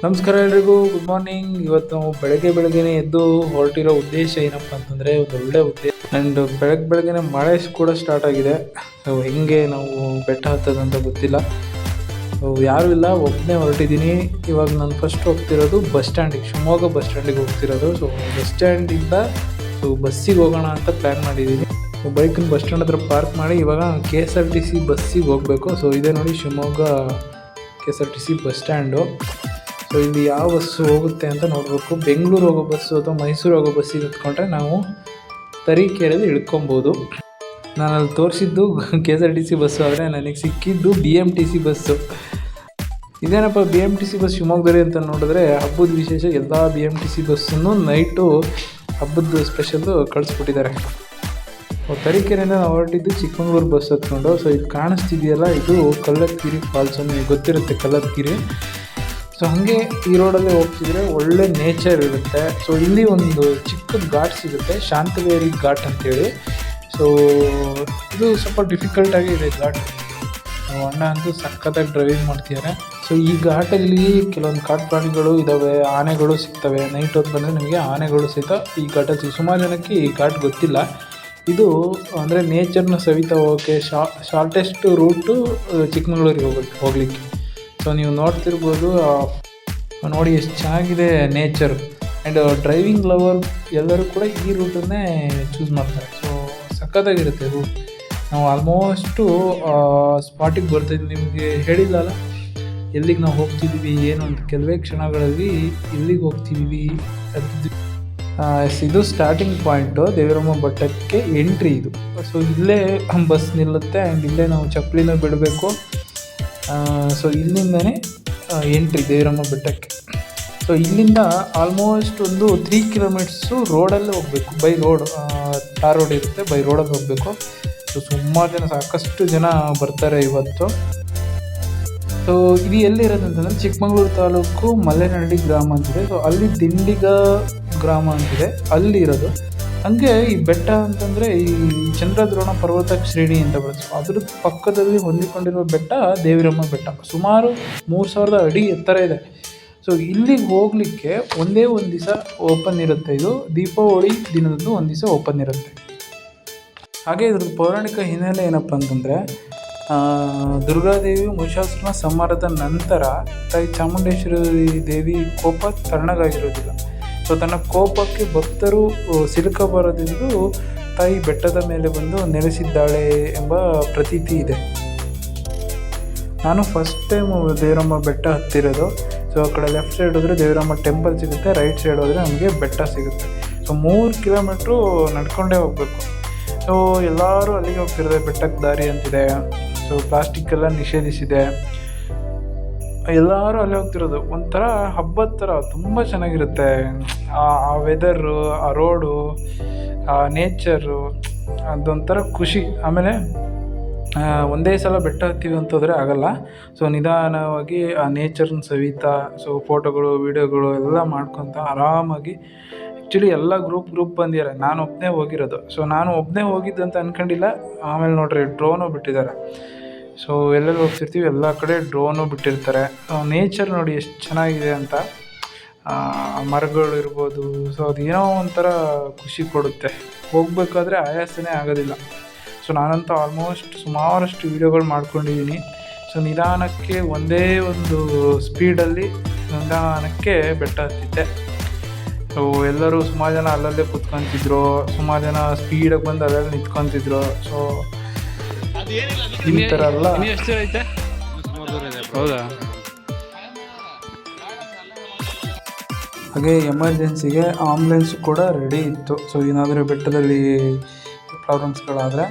ನಮಸ್ಕಾರ ಎಲ್ರಿಗೂ, good morning. ಇವತ್ತು ನಾವು ಬೆಳಗ್ಗೆನೇ ಎದ್ದು ಹೊರಟಿರೋ ಉದ್ದೇಶ ಏನಪ್ಪ ಅಂತಂದರೆ, ಒಂದು ಒಳ್ಳೆ ಉದ್ದೇಶ. ಆ್ಯಂಡ್ ಬೆಳಗ್ಗೆನೆ ಮಳೆ ಕೂಡ ಸ್ಟಾರ್ಟ್ ಆಗಿದೆ. ಸೊ ಹೆಂಗೆ ನಾವು ಬೆಟ್ಟ ಹತ್ತೋದಂತ ಗೊತ್ತಿಲ್ಲ. ಸೊ ಯಾರೂ ಇಲ್ಲ, ಒಬ್ಬನೇ ಹೊರಟಿದ್ದೀನಿ. ಇವಾಗ ನಾನು ಫಸ್ಟ್ ಹೋಗ್ತಿರೋದು ಬಸ್ ಸ್ಟ್ಯಾಂಡಿಗೆ, ಶಿವಮೊಗ್ಗ ಬಸ್ ಸ್ಟ್ಯಾಂಡಿಗೆ ಹೋಗ್ತಿರೋದು. ಸೊ ಬಸ್ ಸ್ಟ್ಯಾಂಡಿಂದ ಬಸ್ಸಿಗೆ ಹೋಗೋಣ ಅಂತ ಪ್ಲ್ಯಾನ್ ಮಾಡಿದ್ದೀನಿ. ಬೈಕನ್ನ ಬಸ್ ಸ್ಟ್ಯಾಂಡ್ ಹತ್ರ ಪಾರ್ಕ್ ಮಾಡಿ ಇವಾಗ KSRTC ಬಸ್ಸಿಗೆ ಹೋಗಬೇಕು. ಸೊ ಇದೇ ನೋಡಿ Shivamogga KSRTC bus stand. So ಇಲ್ಲಿ ಯಾವ ಬಸ್ಸು ಹೋಗುತ್ತೆ ಅಂತ ನೋಡಬೇಕು. ಬೆಂಗಳೂರು ಹೋಗೋ ಬಸ್ಸು ಅಥವಾ ಮೈಸೂರು ಹೋಗೋ ಬಸ್ಸಿಗೆ ಹತ್ಕೊಂಡ್ರೆ ನಾವು ತರೀಕೆರೆಯಲ್ಲಿ ಇಳ್ಕೊಬೋದು. ನಾನು ಅಲ್ಲಿ ತೋರಿಸಿದ್ದು KSRTC ಬಸ್ಸು, ಆದರೆ ನನಗೆ ಸಿಕ್ಕಿದ್ದು BMTC ಬಸ್ಸು. ಇದೇನಪ್ಪ BMTC ಬಸ್ ಶಿವಮೊಗ್ಗದಲ್ಲಿ ಅಂತ ನೋಡಿದ್ರೆ, ಹಬ್ಬದ ವಿಶೇಷ ಎಲ್ಲ BMTC ಬಸ್ಸನ್ನು ನೈಟು ಹಬ್ಬದ ಸ್ಪೆಷಲ್ಲು ಕಳಿಸ್ಬಿಟ್ಟಿದ್ದಾರೆ. ತರೀಕೆರೆಯಿಂದ ನಾವು ಹೊರಟಿದ್ದು ಚಿಕ್ಕಮಗಳೂರು ಬಸ್ ಹತ್ಕೊಂಡು. ಸೊ ಇದು ಕಾಣಿಸ್ತಿದೆಯಲ್ಲ, ಇದು ಕಲ್ಲತ್ಗಿರಿ ಫಾಲ್ಸ್, ನಿಮಗೆ ಗೊತ್ತಿರುತ್ತೆ ಕಲ್ಲತ್ಗಿರಿ. ಸೊ ಹಾಗೆ ಈ ರೋಡಲ್ಲೇ ಹೋಗ್ತಿದ್ರೆ ಒಳ್ಳೆ ನೇಚರ್ ಇರುತ್ತೆ. ಸೊ ಇಲ್ಲಿ ಒಂದು ಚಿಕ್ಕದ ಘಾಟ್ ಸಿಗುತ್ತೆ, ಶಾಂತವೇರಿ ಘಾಟ್ ಅಂತೇಳಿ. ಸೊ ಇದು ಸ್ವಲ್ಪ ಡಿಫಿಕಲ್ಟಾಗಿ ಇದೆ ಘಾಟ್. ಅಣ್ಣ ಅಂತೂ ಸಖತ್ತಾಗಿ ಡ್ರೈವಿಂಗ್ ಮಾಡ್ತಿದ್ದಾರೆ. ಸೊ ಈ ಘಾಟಲ್ಲಿ ಕೆಲವೊಂದು ಕಾಡು ಪ್ರಾಣಿಗಳು ಇದ್ದಾವೆ, ಆನೆಗಳು ಸಿಗ್ತವೆ. ನೈಟ್ ಹೊತ್ತು ಬಂದರೆ ನಿಮಗೆ ಆನೆಗಳು ಸಹಿತ ಈ ಘಾಟಲ್ಲಿ ಸುಮಾರು ಜನಕ್ಕೆ ಈ ಘಾಟ್ ಗೊತ್ತಿಲ್ಲ. ಇದು ಅಂದರೆ ನೇಚರ್ನ ಸವಿತಾ ಹೋಗೋಕ್ಕೆ ಶಾರ್ಟೆಸ್ಟ್ ರೂಟು ಚಿಕ್ಕಮಗಳೂರಿಗೆ ಹೋಗಲಿಕ್ಕೆ. ಸೊ ನೀವು ನೋಡ್ತಿರ್ಬೋದು, ನೋಡಿ ಎಷ್ಟು ಚೆನ್ನಾಗಿದೆ ನೇಚರ್. ಆ್ಯಂಡ್ ಡ್ರೈವಿಂಗ್ ಲವರ್ ಎಲ್ಲರೂ ಕೂಡ ಈ ರೂಟನ್ನೇ ಚೂಸ್ ಮಾಡ್ತಾರೆ. ಸೊ ಸಖತ್ತಾಗಿರುತ್ತೆ ರೂಟ್. ನಾವು ಆಲ್ಮೋಸ್ಟು ಸ್ಪಾಟಿಗೆ ಬರ್ತಾಯಿದ್ವಿ. ನಿಮಗೆ ಹೇಳಿಲ್ಲಲ್ಲ ಎಲ್ಲಿಗೆ ನಾವು ಹೋಗ್ತಿದ್ದೀವಿ ಏನು ಅಂತ. ಕೆಲವೇ ಕ್ಷಣಗಳಲ್ಲಿ ಎಲ್ಲಿಗೆ ಹೋಗ್ತಿದ್ದೀವಿ ಇದು ಸ್ಟಾರ್ಟಿಂಗ್ ಪಾಯಿಂಟು. ದೇವಿರಮ್ಮ ಬೆಟ್ಟಕ್ಕೆ ಎಂಟ್ರಿ ಇದು. ಸೊ ಇಲ್ಲೇ ಬಸ್ ನಿಲ್ಲುತ್ತೆ ಆ್ಯಂಡ್ ಇಲ್ಲೇ ನಾವು ಚಪ್ಪಲಿನ ಬಿಡಬೇಕು. ಸೊ ಇಲ್ಲಿಂದನೇ ಎಂಟ್ರಿ ದೇವಿರಮ್ಮ ಬೆಟ್ಟಕ್ಕೆ. ಸೊ ಇಲ್ಲಿಂದ ಆಲ್ಮೋಸ್ಟ್ ಒಂದು 3 ಕಿಲೋಮೀಟರ್ಸು ರೋಡಲ್ಲೇ ಹೋಗಬೇಕು. ಬೈ ರೋಡ್, ಟಾರ್ ರೋಡ್ ಇರುತ್ತೆ, ಬೈ ರೋಡಲ್ಲಿ ಹೋಗಬೇಕು. ಸೊ ಸುಮಾರು ಜನ, ಸಾಕಷ್ಟು ಜನ ಬರ್ತಾರೆ ಇವತ್ತು. ಸೊ ಇದು ಎಲ್ಲಿರೋದು ಅಂತಂದರೆ ಚಿಕ್ಕಮಗಳೂರು ತಾಲೂಕು ಮಲೆನಹಳ್ಳಿ ಗ್ರಾಮ ಅಂತಿದೆ. ಸೊ ಅಲ್ಲಿ ದಿಂಡಿಗ ಗ್ರಾಮ ಅಂತಿದೆ, ಅಲ್ಲಿ ಇರೋದು. ಹಾಗೆ ಈ ಬೆಟ್ಟ ಅಂತಂದರೆ ಈ ಚಂದ್ರದ್ರೋಣ ಪರ್ವತ ಶ್ರೇಣಿ ಅಂತ ಬರುತ್ತೆ. ಸೊ ಅದ್ರ ಪಕ್ಕದಲ್ಲಿ ಹೊಂದಿಕೊಂಡಿರುವ ಬೆಟ್ಟ ದೇವಿರಮ್ಮ ಬೆಟ್ಟ. ಸುಮಾರು 3000 ಅಡಿ ಎತ್ತರ ಇದೆ. ಸೊ ಇಲ್ಲಿಗೆ ಹೋಗಲಿಕ್ಕೆ ಒಂದೇ ಒಂದು ದಿವಸ ಓಪನ್ ಇರುತ್ತೆ. ಇದು ದೀಪಾವಳಿ ದಿನದಂದು ಒಂದು ದಿವಸ ಓಪನ್ ಇರುತ್ತೆ. ಹಾಗೆ ಇದ್ರದ್ದು ಪೌರಾಣಿಕ ಹಿನ್ನೆಲೆ ಏನಪ್ಪ ಅಂತಂದರೆ, ದುರ್ಗಾದೇವಿ ಮಹಿಷಾಸುರನ ಸಂಹಾರದ ನಂತರ ತಾಯಿ ಚಾಮುಂಡೇಶ್ವರಿ ದೇವಿ ಕೋಪ ತಣ್ಣಗಾಗಿರೋದಿಲ್ಲ. ಸೊ ತನ್ನ ಕೋಪಕ್ಕೆ ಭಕ್ತರು ಸಿಲುಕಬಾರದೆಂದು ತಾಯಿ ಬೆಟ್ಟದ ಮೇಲೆ ಬಂದು ನೆಲೆಸಿದ್ದಾಳೆ ಎಂಬ ಪ್ರತೀತಿ ಇದೆ. ನಾನು ಫಸ್ಟ್ ಟೈಮ್ ದೇವಿರಮ್ಮ ಬೆಟ್ಟ ಹತ್ತಿರೋದು. ಸೊ ಆ ಕಡೆ ಲೆಫ್ಟ್ ಸೈಡ್ ಹೋದರೆ ದೇವಿರಮ್ಮ ಟೆಂಪಲ್ ಸಿಗುತ್ತೆ, ರೈಟ್ ಸೈಡ್ ಹೋದರೆ ನಮಗೆ ಬೆಟ್ಟ ಸಿಗುತ್ತೆ. ಸೊ 3 ಕಿಲೋಮೀಟ್ರು ನಡ್ಕೊಂಡೇ ಹೋಗಬೇಕು. ಸೊ ಎಲ್ಲರೂ ಅಲ್ಲಿಗೆ ಹೋಗ್ತಿರೋದೆ, ಬೆಟ್ಟಕ್ಕೆ ದಾರಿ ಅಂತಿದೆ. ಸೊ ಪ್ಲಾಸ್ಟಿಕ್ ಎಲ್ಲ ನಿಷೇಧಿಸಿದೆ. ಎಲ್ಲರೂ ಅಲ್ಲೇ ಹೋಗ್ತಿರೋದು. ಒಂಥರ ಹಬ್ಬದ ಥರ ತುಂಬ ಚೆನ್ನಾಗಿರುತ್ತೆ. ಆ ವೆದರು, ಆ ರೋಡು, ಆ ನೇಚರು, ಅದೊಂಥರ ಖುಷಿ. ಆಮೇಲೆ ಒಂದೇ ಸಲ ಬೆಟ್ಟ ಹತ್ತೀವಿ ಅಂತಂದರೆ ಆಗಲ್ಲ. ಸೊ ನಿಧಾನವಾಗಿ ಆ ನೇಚರ್ನ ಸವಿತಾ, ಸೊ ಫೋಟೋಗಳು, ವೀಡಿಯೋಗಳು ಎಲ್ಲ ಮಾಡ್ಕೊತ ಆರಾಮಾಗಿ. ಆ್ಯಕ್ಚುಲಿ ಎಲ್ಲ ಗ್ರೂಪ್ ಬಂದಿದ್ದಾರೆ, ನಾನು ಒಬ್ಬನೇ ಹೋಗಿರೋದು. ಸೊ ನಾನು ಒಬ್ಬನೇ ಹೋಗಿದ್ದಂತ ಅಂದ್ಕೊಂಡಿಲ್ಲ. ಆಮೇಲೆ ನೋಡ್ರಿ ಡ್ರೋನು ಬಿಟ್ಟಿದ್ದಾರೆ. ಸೊ ಎಲ್ಲೆಲ್ಲಿ ಹೋಗ್ತಿರ್ತೀವಿ ಎಲ್ಲ ಕಡೆ ಡ್ರೋನು ಬಿಟ್ಟಿರ್ತಾರೆ. ನೇಚರ್ ನೋಡಿ ಎಷ್ಟು ಚೆನ್ನಾಗಿದೆ ಅಂತ. ಮರಗಳು ಇರ್ಬೋದು. ಸೊ ಅದು ಏನೋ ಒಂಥರ ಖುಷಿ ಕೊಡುತ್ತೆ. ಹೋಗಬೇಕಾದ್ರೆ ಆಯಾಸನೇ ಆಗೋದಿಲ್ಲ. ಸೊ ನಾನಂತೂ ಆಲ್ಮೋಸ್ಟ್ ಸುಮಾರಷ್ಟು ವೀಡಿಯೋಗಳು ಮಾಡ್ಕೊಂಡಿದ್ದೀನಿ. ಸೊ ನಿಧಾನಕ್ಕೆ ಒಂದೇ ಒಂದು ಸ್ಪೀಡಲ್ಲಿ ನಿಧಾನಕ್ಕೆ ಬೆಟ್ಟ ಹತ್ತಿದ್ದೆ. ಸೊ ಎಲ್ಲರೂ ಸುಮಾರು ಜನ ಅಲ್ಲಲ್ಲೇ ಕುತ್ಕೊತಿದ್ರು, ಸುಮಾರು ಜನ ಸ್ಪೀಡಾಗಿ ಬಂದು ಅಲ್ಲಲ್ಲಿ ನಿಂತ್ಕೊತಿದ್ರು. ಸೊ ಈ ಥರ ಎಲ್ಲ. ಹೌದಾ? ಹಾಗೆ ಎಮರ್ಜೆನ್ಸಿಗೆ ಆಂಬುಲೆನ್ಸ್ ಕೂಡ ರೆಡಿ ಇತ್ತು. ಸೊ ಏನಾದರೂ ಬೆಟ್ಟದಲ್ಲಿ ಪ್ರಾಬ್ಲಮ್ಸ್ಗಳಾದರೆ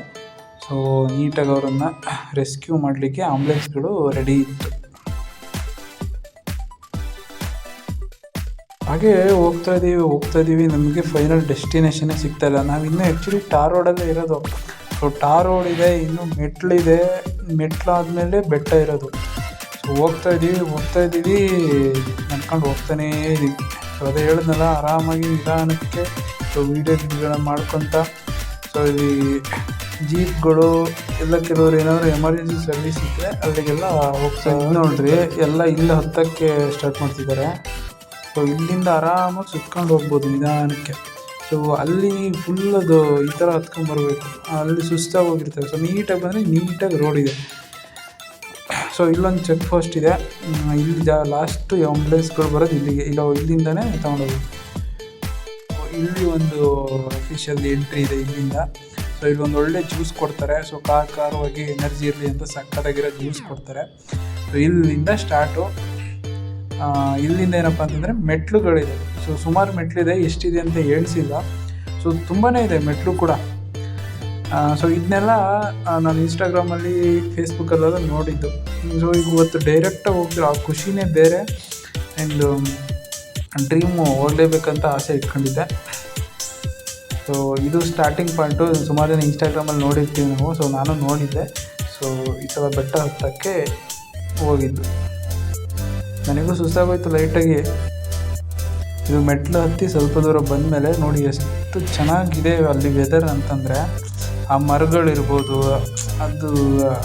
ಸೊ ನೀಟಾಗಿ ಅವರನ್ನು ರೆಸ್ಕ್ಯೂ ಮಾಡಲಿಕ್ಕೆ ಆಂಬುಲೆನ್ಸ್ಗಳು ರೆಡಿ ಇತ್ತು. ಹಾಗೆ ಹೋಗ್ತಾ ಇದ್ದೀವಿ ನಮಗೆ ಫೈನಲ್ ಡೆಸ್ಟಿನೇಷನ್ನೇ ಸಿಗ್ತಾಯಿಲ್ಲ. ನಾವಿನ್ನೂ ಆ್ಯಕ್ಚುಲಿ ಟಾರ್ ರೋಡಲ್ಲೇ ಇರೋದು. ಸೊ ಟಾರ್ ರೋಡ್ ಇದೆ, ಇನ್ನೂ ಮೆಟ್ಲಿದೆ, ಮೆಟ್ಲಾದಮೇಲೆ ಬೆಟ್ಟ ಇರೋದು. ಸೊ ಹೋಗ್ತಾ ಇದ್ದೀವಿ ನಡ್ಕೊಂಡು ಹೋಗ್ತಾನೇ ಇದ್ದೀವಿ. ಸೊ ಅದೇ ಹೇಳಿದ್ನಲ್ಲ, ಆರಾಮಾಗಿ ನಿಧಾನಕ್ಕೆ ಸೊ ವೀಡಿಯೋಗಳನ್ನ ಮಾಡ್ಕೊತ. ಸೊ ಇಲ್ಲಿ ಜೀಪ್ಗಳು ಎಲ್ಲ ಕೆಲವರು ಏನಾದರೂ ಎಮರ್ಜೆನ್ಸಿ ಸರ್ವಿಸ್ ಇದ್ದರೆ ಅಲ್ಲಿಗೆಲ್ಲ ಹೋಗ್ತಾ ನೋಡ್ರಿ ಎಲ್ಲ ಇಲ್ಲಿ ಹತ್ತಕ್ಕೆ ಸ್ಟಾರ್ಟ್ ಮಾಡ್ತಿದ್ದಾರೆ. ಸೊ ಇಲ್ಲಿಂದ ಆರಾಮಾಗಿ ಸುತ್ಕೊಂಡು ಹೋಗ್ಬೋದು ನಿಧಾನಕ್ಕೆ. ಸೊ ಅಲ್ಲಿ ಫುಲ್ ಅದು ಈ ಥರ ಹತ್ಕೊಂಡ್ಬರ್ಬೇಕು, ಅಲ್ಲಿ ಸುಸ್ತಾಗಿ ಹೋಗಿರ್ತವೆ. ಸೊ ನೀಟಾಗಿ ಬಂದರೆ ನೀಟಾಗಿ ರೋಡ್ ಇದೆ. ಸೊ ಇಲ್ಲೊಂದು ಚೆಕ್ ಪೋಸ್ಟ್ ಇದೆ. ಇಲ್ಲಿ ಲಾಸ್ಟು ಆಂಬುಲೆನ್ಸ್ಗಳು ಬರೋದು ಇಲ್ಲಿಗೆ, ಇಲ್ಲಿಂದನೇ ತಗೊಂಡೋಗಿ. ಇಲ್ಲಿ ಒಂದು ಅಫಿಷಿಯಲ್ ಎಂಟ್ರಿ ಇದೆ ಇಲ್ಲಿಂದ. ಸೊ ಇಲ್ಲೊಂದು ಒಳ್ಳೆ ಜ್ಯೂಸ್ ಕೊಡ್ತಾರೆ. ಸೊ ಖಾರವಾಗಿ ಎನರ್ಜಿ ಇರಲಿ ಅಂತ ಸಕ್ಕತ್ತಾಗಿರೋ ಜ್ಯೂಸ್ ಕೊಡ್ತಾರೆ. ಸೊ ಇಲ್ಲಿಂದ ಸ್ಟಾರ್ಟು. ಇಲ್ಲಿಂದ ಏನಪ್ಪ ಅಂತಂದರೆ ಮೆಟ್ಲುಗಳಿದೆ. ಸೊ ಸುಮಾರು ಮೆಟ್ಲಿದೆ, ಎಷ್ಟಿದೆ ಅಂತ ಹೇಳ್ಸಿಲ್ಲ. ಸೊ ತುಂಬಾ ಇದೆ ಮೆಟ್ಲು ಕೂಡ. ಸೊ ಇದನ್ನೆಲ್ಲ ನಾನು ಇನ್ಸ್ಟಾಗ್ರಾಮಲ್ಲಿ ಫೇಸ್ಬುಕ್ಕಲ್ಲೆಲ್ಲ ನೋಡಿದ್ದು. ಸೊ ಇವತ್ತು ಡೈರೆಕ್ಟಾಗಿ ಹೋಗ್ತಿರೋ ಆ ಖುಷಿನೇ ಬೇರೆ. ಆ್ಯಂಡ್ ಡ್ರೀಮು ಹೋಗಲೇಬೇಕಂತ ಆಸೆ ಇಟ್ಕೊಂಡಿದ್ದೆ. ಸೊ ಇದು ಸ್ಟಾರ್ಟಿಂಗ್ ಪಾಯಿಂಟು. ಸುಮಾರು ಜನ ಇನ್ಸ್ಟಾಗ್ರಾಮಲ್ಲಿ ನೋಡಿರ್ತೀವಿ ನಾವು. ಸೊ ನಾನು ನೋಡಿದ್ದೆ. ಸೊ ಈ ಸಲ ಬೆಟ್ಟ ಹತ್ತಕ್ಕೆ ಹೋಗಿದ್ದು. ನನಗೂ ಸುಸ್ತಾಗೋಯ್ತು ಲೈಟಾಗಿ. ಇದು ಮೆಟ್ಲು ಹತ್ತಿ ಸ್ವಲ್ಪ ದೂರ ಬಂದಮೇಲೆ ನೋಡಿ ಎಷ್ಟು ಚೆನ್ನಾಗಿದೆ ಅಲ್ಲಿ ವೆದರ್ ಅಂತಂದರೆ. ಆ ಮರಗಳಿರ್ಬೋದು, ಅದು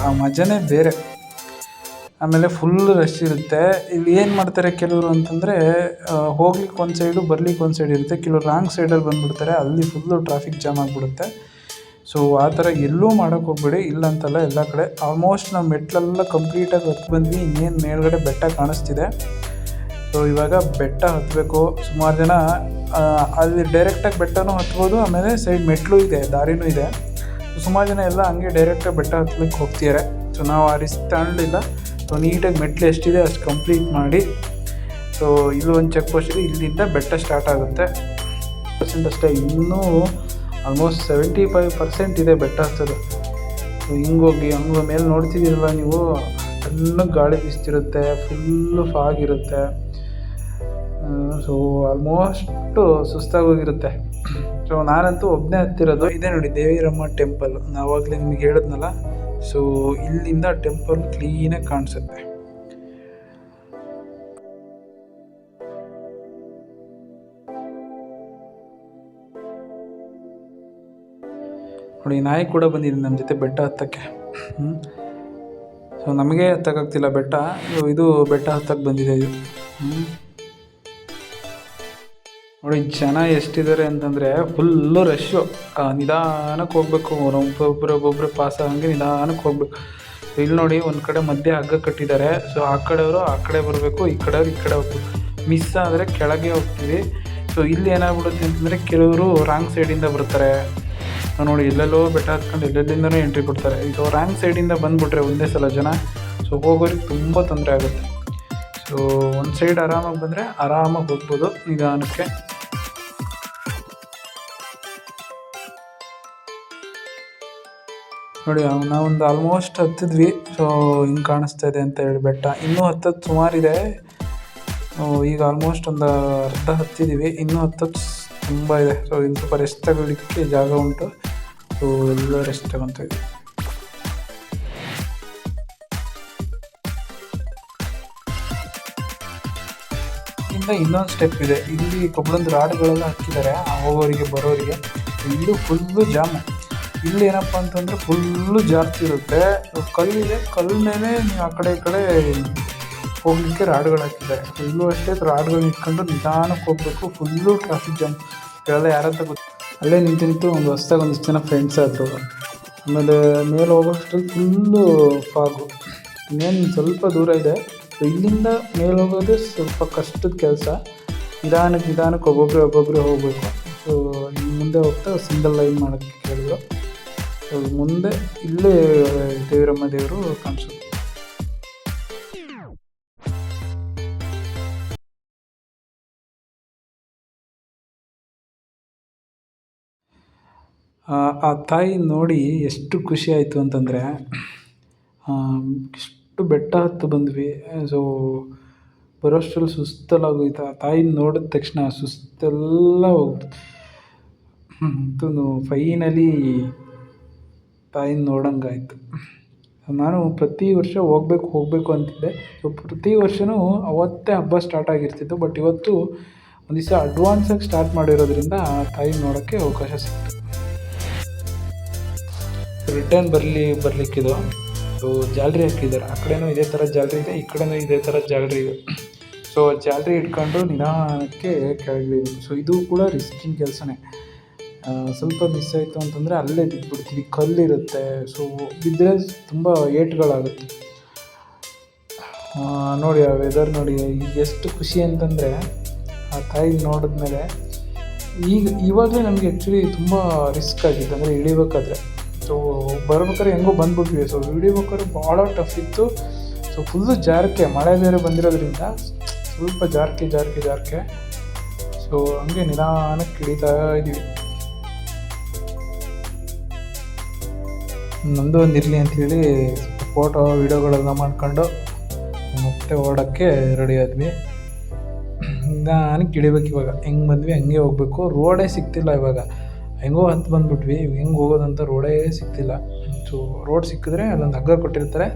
ಆ ಮಜನೇ ಬೇರೆ. ಆಮೇಲೆ ಫುಲ್ ರಶ್ ಇರುತ್ತೆ. ಇಲ್ಲಿ ಏನು ಮಾಡ್ತಾರೆ ಕೆಲವರು ಅಂತಂದರೆ, ಹೋಗ್ಲಿಕ್ಕೆ ಒಂದು ಸೈಡು ಬರ್ಲಿಕ್ಕೆ ಒಂದು ಸೈಡ್ ಇರುತ್ತೆ. ಕೆಲವರು ರಾಂಗ್ ಸೈಡಲ್ಲಿ ಬಂದುಬಿಡ್ತಾರೆ, ಅಲ್ಲಿ ಫುಲ್ಲು ಟ್ರಾಫಿಕ್ ಜಾಮ್ ಆಗಿಬಿಡುತ್ತೆ. ಸೊ ಆ ಥರ ಎಲ್ಲೂ ಮಾಡೋಕ್ಕೆ ಹೋಗ್ಬೇಡಿ. ಇಲ್ಲ ಅಂತಲ್ಲ, ಎಲ್ಲ ಕಡೆ ಆಲ್ಮೋಸ್ಟ್ ನಾವು ಮೆಟ್ಲೆಲ್ಲ ಕಂಪ್ಲೀಟಾಗಿ ಹತ್ತು ಬಂದ್ವಿ. ಇನ್ನೇನು ಮೇಲ್ಗಡೆ ಬೆಟ್ಟ ಕಾಣಿಸ್ತಿದೆ. ಸೊ ಇವಾಗ ಬೆಟ್ಟ ಹತ್ತಬೇಕು. ಸುಮಾರು ಜನ ಅಲ್ಲಿ ಡೈರೆಕ್ಟಾಗಿ ಬೆಟ್ಟನೂ ಹತ್ಬೋದು, ಆಮೇಲೆ ಸೈಡ್ ಮೆಟ್ಲು ಇದೆ, ದಾರಿನೂ ಇದೆ. ಸುಮಾರು ಜನ ಎಲ್ಲ ಹಂಗೆ ಡೈರೆಕ್ಟಾಗಿ ಬೆಟ್ಟ ಹತ್ಲಿಕ್ಕೆ ಹೋಗ್ತಿದ್ದಾರೆ. ಸೊ ನಾವು ಆ ರಿಸ್ಕ್ ತಗೊಳ್ಳಿಲ್ಲ. ಸೊ ನೀಟಾಗಿ ಮೆಟ್ಲು ಎಷ್ಟಿದೆ ಅಷ್ಟು ಕಂಪ್ಲೀಟ್ ಮಾಡಿ. ಸೊ ಇಲ್ಲಿ ಒಂದು ಚೆಕ್ ಪೋಸ್ಟ್ ಇದೆ, ಇಲ್ಲಿಂದ ಬೆಟ್ಟ ಸ್ಟಾರ್ಟ್ ಆಗುತ್ತೆ. % ಅಷ್ಟೇ, ಇನ್ನೂ ಆಲ್ಮೋಸ್ಟ್ 75% ಇದೆ ಬೆಟ್ಟ ಹತ್ತೋದು. ಸೊ ಹಿಂಗೋಗಿ ಹಂಗೆ ಮೇಲೆ ನೋಡ್ತಿದ್ದೀರಲ್ಲ ನೀವು, ತಣ್ಣಗೆ ಗಾಳಿ ಬೀಸ್ತಿರುತ್ತೆ, ಫುಲ್ಲು ಫಾಗ್ ಇರುತ್ತೆ. ಸೊ ಆಲ್ಮೋಸ್ಟು ಸುಸ್ತಾಗೋಗಿರುತ್ತೆ. ಸೊ ನಾನಂತೂ ಒಬ್ಬನೇ ಹತ್ತಿರೋದು. ಇದೇ ನೋಡಿ ದೇವಿರಮ್ಮ ಟೆಂಪಲ್, ನಾವಾಗಲೇ ನಿಮಗೆ ಹೇಳಿದ್ನಲ್ಲ. ಸೊ ಇಲ್ಲಿಂದ ಟೆಂಪಲ್ ಕ್ಲೀನಾಗಿ ಕಾಣಿಸುತ್ತೆ. ನೋಡಿ ನಾಯಿ ಕೂಡ ಬಂದಿದೆ ನಮ್ಮ ಜೊತೆ ಬೆಟ್ಟ ಹತ್ತಕ್ಕೆ. ಸೊ ನಮಗೆ ಹತ್ತಕ್ಕಾಗ್ತಿಲ್ಲ ಬೆಟ್ಟ, ಇದು ಬೆಟ್ಟ ಹತ್ತಕ್ಕೆ ಬಂದಿದೆ ಇದು. ನೋಡಿ ಜನ ಎಷ್ಟಿದ್ದಾರೆ ಅಂತಂದರೆ ಫುಲ್ಲು ರಶ್ಶು. ನಿಧಾನಕ್ಕೆ ಹೋಗ್ಬೇಕು, ಒಬ್ಬೊಬ್ಬರು ಪಾಸ್ ಹಂಗೆ ನಿಧಾನಕ್ಕೆ ಹೋಗ್ಬೇಕು. ಇಲ್ಲಿ ನೋಡಿ ಒಂದು ಕಡೆ ಮಧ್ಯೆ ಹಗ್ಗ ಕಟ್ಟಿದ್ದಾರೆ. ಸೊ ಆ ಕಡೆಯವರು ಆ ಕಡೆ ಬರಬೇಕು, ಈ ಕಡೆಯವ್ರು ಈ ಕಡೆ ಹೋಗ್ಬೇಕು. ಮಿಸ್ ಆದರೆ ಕೆಳಗೆ ಹೋಗ್ತೀವಿ. ಸೊ ಇಲ್ಲಿ ಏನಾಗ್ಬಿಡುತ್ತೆ ಅಂತಂದರೆ ಕೆಲವರು ರಾಂಗ್ ಸೈಡಿಂದ ಬರ್ತಾರೆ. ನೋಡಿ ಎಲ್ಲೆಲ್ಲೋ ಬೆಟ್ಟ ಹತ್ಕೊಂಡು ಎಲ್ಲೆಲ್ಲಿಂದನೂ ಎಂಟ್ರಿ ಕೊಡ್ತಾರೆ. ಈಗ ರಾಂಗ್ ಸೈಡಿಂದ ಬಂದುಬಿಟ್ರೆ ಒಂದೇ ಸಲ ಜನ, ಸೊ ಹೋಗೋರಿಗೆ ತುಂಬ ತೊಂದರೆ ಆಗುತ್ತೆ. ಸೊ ಒಂದು ಸೈಡ್ ಆರಾಮಾಗಿ ಬಂದರೆ ಆರಾಮಾಗಿ ಹೋಗ್ಬೋದು ನಿಧಾನಕ್ಕೆ. ನೋಡಿ ನಾವೊಂದು ಆಲ್ಮೋಸ್ಟ್ ಹತ್ತಿದ್ವಿ. ಸೊ ಹಿಂಗೆ ಕಾಣಿಸ್ತಾ ಇದೆ ಅಂತ ಹೇಳಿ ಬೆಟ್ಟ. ಇನ್ನೂ ಹತ್ತೋದು ಸುಮಾರಿದೆ. ಈಗ ಆಲ್ಮೋಸ್ಟ್ ಒಂದು ಅರ್ಧ ಹತ್ತಿದ್ದೀವಿ, ಇನ್ನೂ ಹತ್ತೋದು ತುಂಬ ಇದೆ. ಸೊ ಇಲ್ಲಿ ಸ್ವಲ್ಪ ರೆಸ್ಟ್ ತಗೊಳ್ಳಿಕ್ಕೆ ಜಾಗ ಉಂಟು. ಸೊ ಎಲ್ಲ ರೆಸ್ಟ್ ತಗೊತಾ ಇದ್ವಿ. ಇನ್ನೊಂದು ಸ್ಟೆಪ್ ಇದೆ. ಇಲ್ಲಿ ಕೊಬ್ಬಳೊಂದು ರಾಡ್ಗಳೆಲ್ಲ ಹಾಕಿದ್ದಾರೆ ಹೋಗೋರಿಗೆ ಬರೋರಿಗೆ. ಇಲ್ಲೂ ಫುಲ್ಲು ಜಾಮು. ಇಲ್ಲಿ ಏನಪ್ಪ ಅಂತಂದರೆ ಫುಲ್ಲು ಜಾಸ್ತಿ ಇರುತ್ತೆ. ಕಲ್ಲಿದೆ, ಕಲ್ಲು ಮೇಲೆ ನೀವು ಆ ಕಡೆ ಈ ಕಡೆ ಹೋಗಲಿಕ್ಕೆ ರಾಡ್ಗಳು ಹಾಕಿದ್ದಾರೆ. ಇಲ್ಲೂ ಅಷ್ಟೇ ರಾಡ್ಗಳನ್ನ ಇಟ್ಕೊಂಡು ನಿಧಾನಕ್ಕೆ ಹೋಗಬೇಕು. Full traffic jam. ಇವೆಲ್ಲ ಯಾರಂತ ಗೊತ್ತು. ಅಲ್ಲೇ ನಿಂತು ಒಂದು ಹೊಸ್ದಾಗಿ ಒಂದಿಷ್ಟು ಜನ ಫ್ರೆಂಡ್ಸ್ ಆದರು. ಆಮೇಲೆ ಮೇಲೆ ಹೋಗೋಷ್ಟರಲ್ಲಿ ಫುಲ್ಲು ಫಾಗು. ಇನ್ನೇನು ಸ್ವಲ್ಪ ದೂರ ಇದೆ. ಇಲ್ಲಿಂದ ಮೇಲೆ ಹೋಗೋದು ಸ್ವಲ್ಪ ಕಷ್ಟದ ಕೆಲಸ. ನಿಧಾನಕ್ಕೆ ಒಬ್ಬೊಬ್ಬರೇ ಹೋಗಬೇಕು. ಸೊ ಮುಂದೆ ಹೋಗ್ತಾ ಸಿಂಗಲ್ ಲೈನ್ ಮಾಡೋಕ್ಕೆ ಕೇಳಿದ್ರು. ಸೊ ಮುಂದೆ ಇಲ್ಲೇ ದೇವಿರಮ್ಮ ದೇವರು ಕಾಣಿಸೋದು. ಆ ತಾಯಿ ನೋಡಿ ಎಷ್ಟು ಖುಷಿ ಆಯಿತು ಅಂತಂದರೆ, ಎಷ್ಟು ಬೆಟ್ಟ ಹತ್ತು ಬಂದ್ವಿ. ಸೊ ಬರೋಷ್ಟರಲ್ಲಿ ಸುಸ್ತಲಾಗೋಯ್ತು. ಆ ತಾಯಿನ ನೋಡಿದ ತಕ್ಷಣ ಸುಸ್ತೆಲ್ಲ ಹೋಗ್ಬಿಡ್ತು. ಅಂತೂ ಫೈನಲಿ ತಾಯಿನ ನೋಡೋಂಗಾಯ್ತು. ನಾನು ಪ್ರತಿ ವರ್ಷ ಹೋಗಬೇಕು ಅಂತಿದ್ದೆ. ಸೊ ಪ್ರತಿ ವರ್ಷವೂ ಅವತ್ತೇ ಹಬ್ಬ ಸ್ಟಾರ್ಟ್ ಆಗಿರ್ತಿತ್ತು. ಬಟ್ ಇವತ್ತು ಒಂದು ದಿವಸ ಅಡ್ವಾನ್ಸಾಗಿ ಸ್ಟಾರ್ಟ್ ಮಾಡಿರೋದ್ರಿಂದ ಆ ತಾಯಿನ ನೋಡೋಕ್ಕೆ ಅವಕಾಶ ಸಿಕ್ತು. ರಿಟರ್ನ್ ಬರಲಿಕ್ಕಿದು. ಸೊ ಜಾಲರಿ ಹಾಕಿದ್ದಾರೆ, ಆ ಕಡೆನೂ ಇದೇ ಥರ ಜಾಲರಿ ಇದೆ, ಈ ಕಡೆನೂ ಇದೇ ಥರ ಜಾಲರಿ ಇದೆ. ಸೊ ಜಾಲರಿ ಇಟ್ಕೊಂಡು ನಿಧಾನಕ್ಕೆ ಕೆಳಗೆ. ಸೊ ಇದು ಕೂಡ ರಿಸ್ಕಿಂಗ್ ಕೆಲಸನೇ. ಸ್ವಲ್ಪ ಮಿಸ್ ಆಯಿತು ಅಂತಂದರೆ ಅಲ್ಲೇ ಬಿದ್ದುಬಿಡ್ತೀವಿ, ಕಲ್ಲಿರುತ್ತೆ. ಸೊ ಬಿದ್ದರೆ ತುಂಬ ಏಟುಗಳಾಗುತ್ತೆ. ನೋಡಿ ಆ ವೆದರ್ ನೋಡಿ, ಈಗ ಎಷ್ಟು ಖುಷಿ ಅಂತಂದರೆ ಆ ತಾಯಿ ನೋಡಿದ್ಮೇಲೆ. ಇವಾಗಲೇ ನಮಗೆ ಆ್ಯಕ್ಚುಲಿ ತುಂಬ ರಿಸ್ಕ್ ಆಗಿತ್ತು, ಅಂದರೆ ಇಳಿಬೇಕಾದ್ರೆ. ಸೊ ಬರ್ಬೇಕಾದ್ರೆ ಹೆಂಗೋ ಬಂದ್ಬಿಟ್ವಿ. ಸೊ ಇಳಿಬೇಕಾದ್ರೆ ಭಾಳ ಟಫ್ ಇತ್ತು. ಸೊ ಫುಲ್ಲು ಜಾರಕ್ಕೆ, ಮಳೆ ಬೇರೆ ಬಂದಿರೋದ್ರಿಂದ ಸ್ವಲ್ಪ ಜಾರಕ್ಕೆ. ಸೊ ಹಂಗೆ ನಿಧಾನಕ್ಕೆ ಇಳಿತಾ ಇದ್ದೀವಿ. ನಮ್ಮದು ಒಂದು ಇರಲಿ ಅಂಥೇಳಿ ಫೋಟೋ ವೀಡಿಯೋಗಳೆಲ್ಲ ಮಾಡ್ಕೊಂಡು ಮತ್ತೆ ಓಡೋಕ್ಕೆ ರೆಡಿ ಆದ್ವಿ. ನಿಧಾನಕ್ಕೆ ಇಳಿಬೇಕು. ಇವಾಗ ಹೆಂಗೆ ಬಂದ್ವಿ ಹಂಗೆ ಹೋಗಬೇಕು. ರೋಡೇ ಸಿಗ್ತಿಲ್ಲ ಇವಾಗ, ಹೆಂಗೋ ಅಂತ ಬಂದ್ಬಿಟ್ವಿ. ಹೆಂಗೆ ಹೋಗೋದಂತ ರೋಡೇ ಸಿಗ್ತಿಲ್ಲ. ಸೊ ರೋಡ್ ಸಿಕ್ಕಿದ್ರೆ ಅಲ್ಲೊಂದು ಹಗ್ಗ ಕೊಟ್ಟಿರ್ತಾರೆ,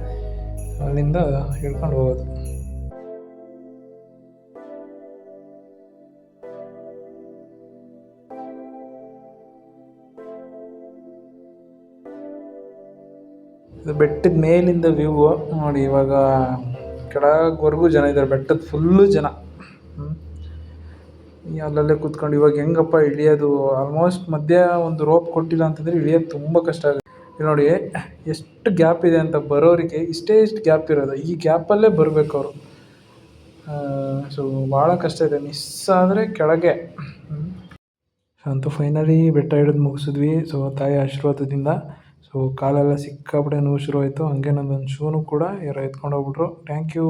ಅಲ್ಲಿಂದ ಹಿಡ್ಕೊಂಡು ಹೋಗೋದು. ಇದು ಬೆಟ್ಟದ ಮೇಲಿಂದ ವ್ಯೂ ನೋಡಿ. ಇವಾಗ ಕೆಳಗವರೆಗೂ ಜನ ಇದ್ದಾರೆ, ಬೆಟ್ಟದ ಫುಲ್ಲು ಜನ. ಅಲ್ಲಲ್ಲೇ ಕೂತ್ಕೊಂಡು ಇವಾಗ ಹೆಂಗಪ್ಪ ಇಳಿಯೋದು? ಆಲ್ಮೋಸ್ಟ್ ಮಧ್ಯ ಒಂದು ರೋಪ್ ಕೊಟ್ಟಿಲ್ಲ ಅಂತಂದರೆ ಇಳಿಯೋದು ತುಂಬ ಕಷ್ಟ ಆಗುತ್ತೆ. ಇಲ್ಲಿ ನೋಡಿ ಎಷ್ಟು ಗ್ಯಾಪ್ ಇದೆ ಅಂತ, ಬರೋರಿಗೆ ಇಷ್ಟು ಗ್ಯಾಪ್ ಇರೋದು. ಈ ಗ್ಯಾಪಲ್ಲೇ ಬರಬೇಕು ಅವರು. ಸೊ ಭಾಳ ಕಷ್ಟ ಇದೆ, ಮಿಸ್ ಆದರೆ ಕೆಳಗೆ. ಅಂತೂ ಫೈನಲಿ ಬೆಟ್ಟ ಹಿಡಿದು ಮುಗಿಸಿದ್ವಿ. ಸೊ ತಾಯಿ ಆಶೀರ್ವಾದದಿಂದ. ಸೊ ಕಾಲೆಲ್ಲ ಸಿಕ್ಕಾಪಟ್ಟೆ ನೋವು ಶುರು ಆಯಿತು. ಹಂಗೆ ನನ್ನೊಂದು ಶೂನು ಕೂಡ ಯಾರೋ ಎತ್ಕೊಂಡು ಹೋಗ್ಬಿಟ್ರು. Thank you.